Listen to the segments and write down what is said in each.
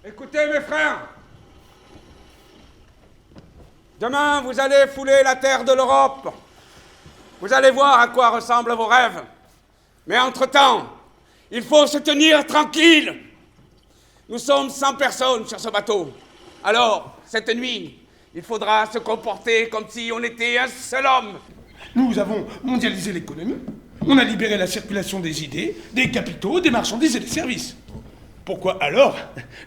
Écoutez mes frères, demain vous allez fouler la terre de l'Europe. Vous allez voir à quoi ressemblent vos rêves. Mais entre-temps, il faut se tenir tranquille. Nous sommes 100 personnes sur ce bateau. Alors, cette nuit, il faudra se comporter comme si on était un seul homme. Nous avons mondialisé l'économie. On a libéré la circulation des idées, des capitaux, des marchandises et des services. Pourquoi alors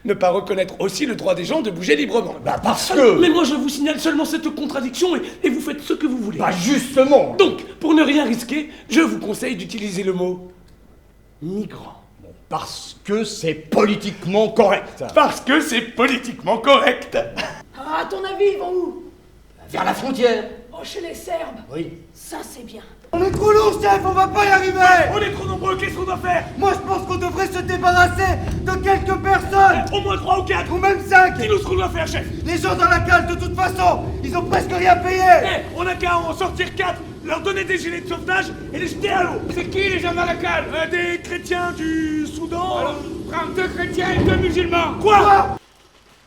ne pas reconnaître aussi le droit des gens de bouger librement? Parce que... Mais moi je vous signale seulement cette contradiction et vous faites ce que vous voulez. Justement. Donc, pour ne rien risquer, je vous conseille d'utiliser le mot migrant. Parce que c'est politiquement correct. Parce que c'est politiquement correct. À ton avis, ils vont où? Vers la frontière. Oh, chez les Serbes. Oui. Ça, c'est bien. On est trop lourd, chef, on va pas y arriver. On est trop nombreux, qu'est-ce qu'on doit faire? Moi, je pense qu'on devrait se débarrasser de quelques personnes. Au moins 3 ou 4. Ou même 5. Dis-nous ce qu'on doit faire, chef. Les gens dans la cale, de toute façon, ils ont presque rien payé. On a qu'à en sortir 4, leur donner des gilets de sauvetage et les jeter à l'eau. C'est qui les gens dans la cale? Des chrétiens du Soudan. Alors, prends 2 chrétiens et 2 musulmans. Quoi?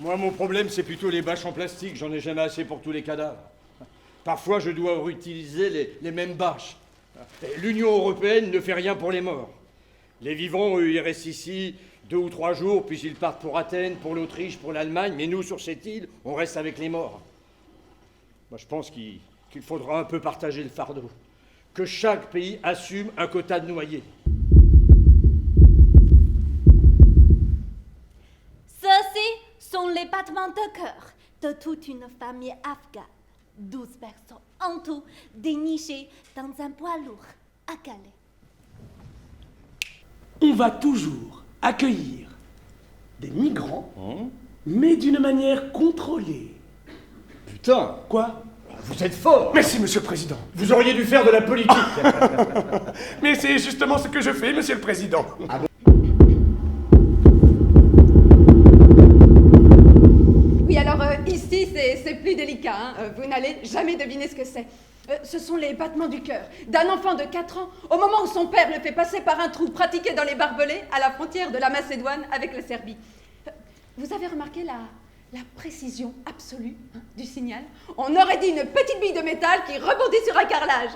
Moi, mon problème, c'est plutôt les bâches en plastique. J'en ai jamais assez pour tous les cadavres. Parfois, je dois réutiliser les mêmes bâches. L'Union européenne ne fait rien pour les morts. Les vivants, eux, ils restent ici 2 ou 3 jours, puis ils partent pour Athènes, pour l'Autriche, pour l'Allemagne. Mais nous, sur cette île, on reste avec les morts. Moi, je pense qu'il faudra un peu partager le fardeau. Que chaque pays assume un quota de noyés. Ceux-ci sont les battements de cœur de toute une famille afghane. 12 personnes en tout dénichées dans un poids lourd à Calais. On va toujours accueillir des migrants, mais d'une manière contrôlée. Putain, Quoi? vous êtes fort. Merci, monsieur le président. Vous auriez dû faire de la politique. Mais c'est justement ce que je fais, monsieur le président. Oui, alors ici, c'est plus délicat. Hein. Vous n'allez jamais deviner ce que c'est. Ce sont les battements du cœur d'un enfant de 4 ans au moment où son père le fait passer par un trou pratiqué dans les barbelés à la frontière de la Macédoine avec la Serbie. Vous avez remarqué la précision absolue du signal? On aurait dit une petite bille de métal qui rebondit sur un carrelage.